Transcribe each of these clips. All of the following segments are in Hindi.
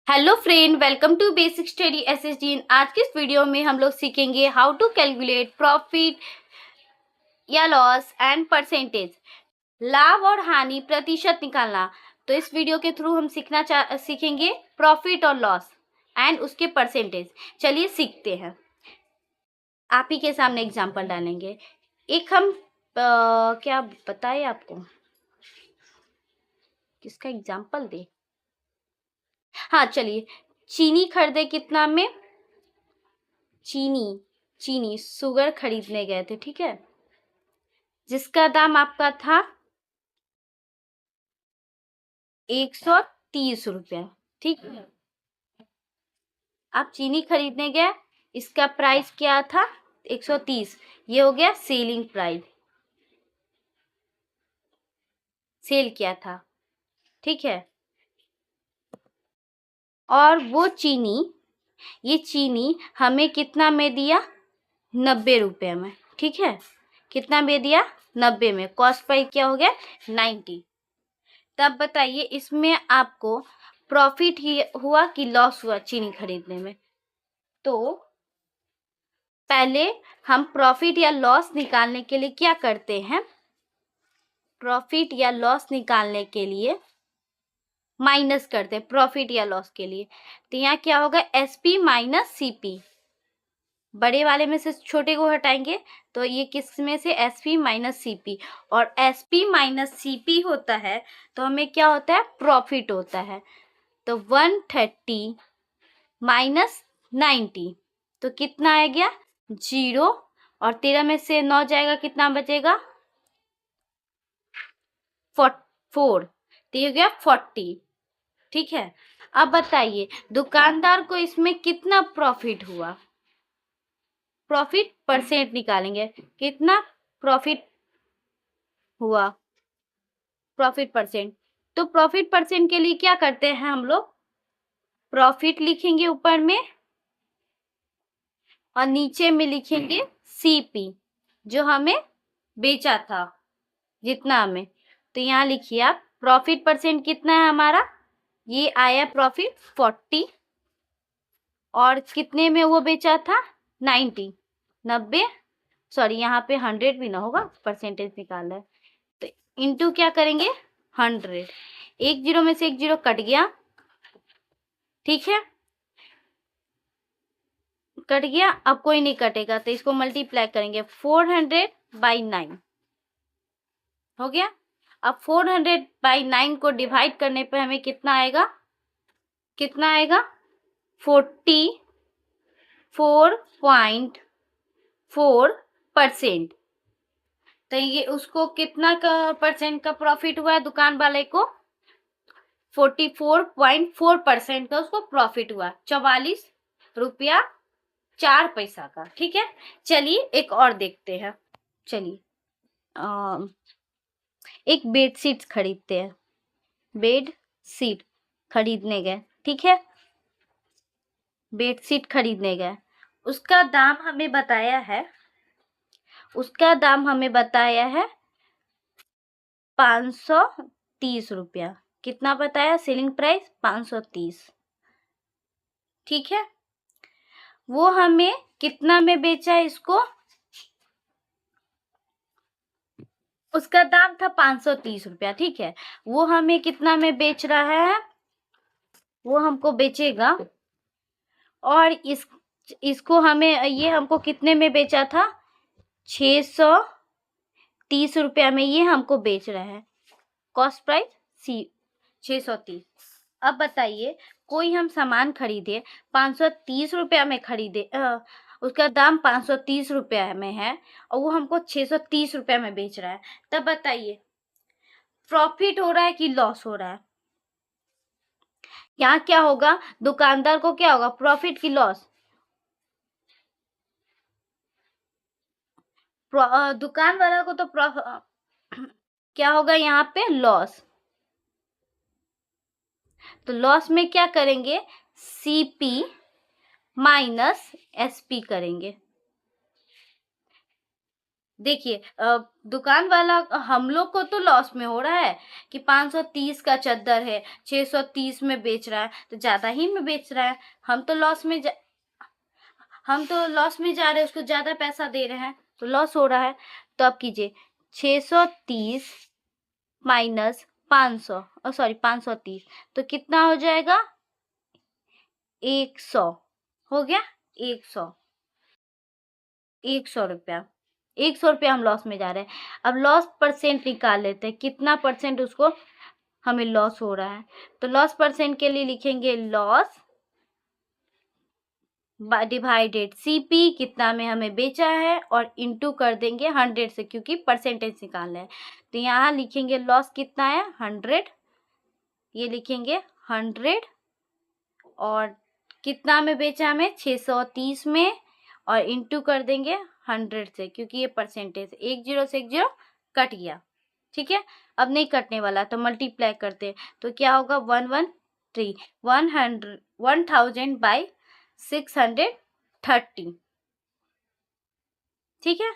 Hello friend, welcome to basic study SSD. आज के इस वीडियो में हम लोग सीखेंगे हाउ टू कैलकुलेट प्रॉफिट या लॉस एंड परसेंटेज, लाभ और हानि प्रतिशत निकालना। तो इस वीडियो के थ्रू हम सीखेंगे प्रॉफिट और लॉस एंड उसके परसेंटेज। चलिए सीखते हैं। आप ही के सामने एग्जांपल डालेंगे। एक हम क्या बताए आपको, किसका एग्जांपल दे। हाँ चलिए, चीनी खरीदे कितना में, चीनी शुगर खरीदने गए थे, ठीक है, जिसका दाम आपका था 130 रुपया। ठीक है, आप चीनी खरीदने गए, इसका प्राइस क्या था 130। ये हो गया सेलिंग प्राइस, सेल किया था, ठीक है। और वो चीनी, ये चीनी हमें कितना में दिया, 90 रुपये में, ठीक है। कितना में दिया, 90 में। कॉस्ट प्राइस क्या हो गया, 90। तब बताइए इसमें आपको प्रॉफिट ही हुआ कि लॉस हुआ चीनी खरीदने में। तो पहले हम प्रॉफिट या लॉस निकालने के लिए क्या करते हैं, प्रॉफिट या लॉस निकालने के लिए माइनस करते हैं प्रॉफिट या लॉस के लिए। तो यहाँ क्या होगा, एसपी माइनस सीपी। बड़े वाले में से छोटे को हटाएंगे तो ये किस में से, एसपी माइनस सीपी। और एसपी माइनस सीपी होता है तो हमें क्या होता है, प्रॉफिट होता है। तो 130 माइनस 90 तो कितना आ गया, 0। और 13 में से 9 जाएगा, कितना बचेगा, 4। तो ये हो गया 40, ठीक है। अब बताइए दुकानदार को इसमें कितना प्रॉफिट हुआ, प्रॉफिट परसेंट निकालेंगे, कितना प्रॉफिट हुआ, प्रॉफिट परसेंट। तो प्रॉफिट परसेंट के लिए क्या करते हैं हम लोग, प्रॉफिट लिखेंगे ऊपर में और नीचे में लिखेंगे सीपी, जो हमें बेचा था जितना हमें। तो यहाँ लिखिए आप, प्रॉफिट परसेंट कितना है हमारा, ये आया प्रॉफिट 40। और कितने में वो बेचा था, 90। सॉरी यहाँ पे 100 भी ना होगा, परसेंटेज निकालना है। तो इंटू क्या करेंगे, 100। एक जीरो में से एक जीरो कट गया, ठीक है, कट गया। अब कोई नहीं कटेगा तो इसको मल्टीप्लाई करेंगे, 400/9 हो गया। अब 400/9 को डिवाइड करने पे हमें कितना आएगा, कितना आएगा, 44.4%। तो ये उसको कितना का परसेंट का प्रॉफिट हुआ है, दुकान वाले को 44.4% का उसको प्रॉफिट हुआ, 44 रुपया 4 पैसा का, ठीक है। चलिए एक और देखते हैं। चलिए एक बेडशीट खरीदते हैं, बेड शीट खरीदने गए, ठीक है, बेडशीट खरीदने गए। उसका दाम हमें बताया है, उसका दाम हमें बताया है 530 रुपया। कितना बताया, सेलिंग प्राइस 530, ठीक है। वो हमें कितना में बेचा है इसको, उसका दाम था 530 रुपया, ठीक है। वो हमें कितना में बेच रहा है, वो हमको बेचेगा, और इसको हमें, ये हमको कितने में बेचा था, 630 रुपया में ये हमको बेच रहा है। Cost price 630। अब बताइए कोई हम सामान खरीदे 530 रुपया में खरीदे, उसका दाम 530 रुपया में है और वो हमको 630 रुपया में बेच रहा है। तब बताइए प्रॉफिट हो रहा है कि लॉस हो रहा है, यहाँ क्या होगा, दुकानदार को क्या होगा, प्रॉफिट की लॉस, दुकान वाला को तो क्या होगा यहाँ पे, लॉस। तो लॉस में क्या करेंगे, सीपी माइनस एसपी करेंगे। देखिए दुकान वाला हम लोग को तो लॉस में हो रहा है कि 530 का चद्दर है 630 में बेच रहा है, तो ज्यादा ही में बेच रहा है। हम तो लॉस में जा रहे हैं, उसको ज्यादा पैसा दे रहे हैं तो लॉस हो रहा है। तो अब कीजिए 630 माइनस 500 सॉरी 530, तो कितना हो जाएगा 100 हो गया। 100 रुपया, 100 रुपया हम लॉस में जा रहे हैं। अब लॉस परसेंट निकाल लेते हैं, कितना परसेंट उसको हमें लॉस हो रहा है। तो लॉस परसेंट के लिए लिखेंगे लॉस डिवाइडेड सीपी, कितना में हमें बेचा है, और इनटू कर देंगे 100 से, क्योंकि परसेंटेज निकालना है। तो यहाँ लिखेंगे लॉस कितना है 100, ये लिखेंगे 100, और कितना में बेचा हमें 630 में, और इनटू कर देंगे 100 से, क्योंकि ये परसेंटेज 10 से 10 कट गया। ठीक है, अब नहीं कटने वाला तो मल्टीप्लाई करते हैं, तो क्या होगा 1000 बाई 630। ठीक है,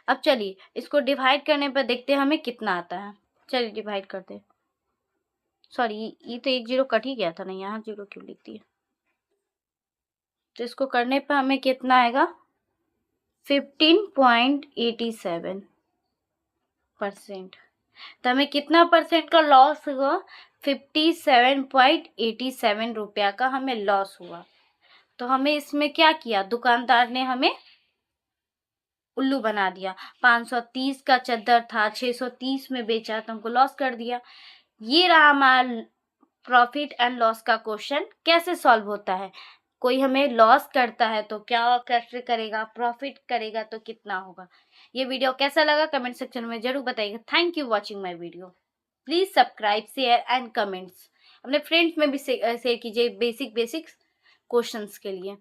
अब चलिए इसको डिवाइड करने पर देखते हैं हमें कितना आता है। चलिए डिवाइड करते हैं। सॉरी ये तो 10 कट ही गया था ना, यहाँ 0 क्यों लिख दिया। तो इसको करने पर हमें कितना आएगा 15.87%। तो हमें कितना परसेंट का लॉस हुआ 57.87 रुपया का हमें लॉस हुआ। तो हमें इसमें क्या किया, दुकानदार ने हमें उल्लू बना दिया। 530 का चद्दर था, 630 में बेचा तो हमको लॉस कर दिया। ये रहा हमारा प्रॉफिट एंड लॉस का क्वेश्चन। कैसे सॉल्व होता है, कोई हमें लॉस करता है तो क्या कैसे करेगा, प्रॉफिट करेगा तो कितना होगा। ये वीडियो कैसा लगा कमेंट सेक्शन में जरूर बताइएगा। Thank you watching my video. Please subscribe share and comments. अपने फ्रेंड्स में भी शेयर कीजिए बेसिक क्वेश्चंस के लिए।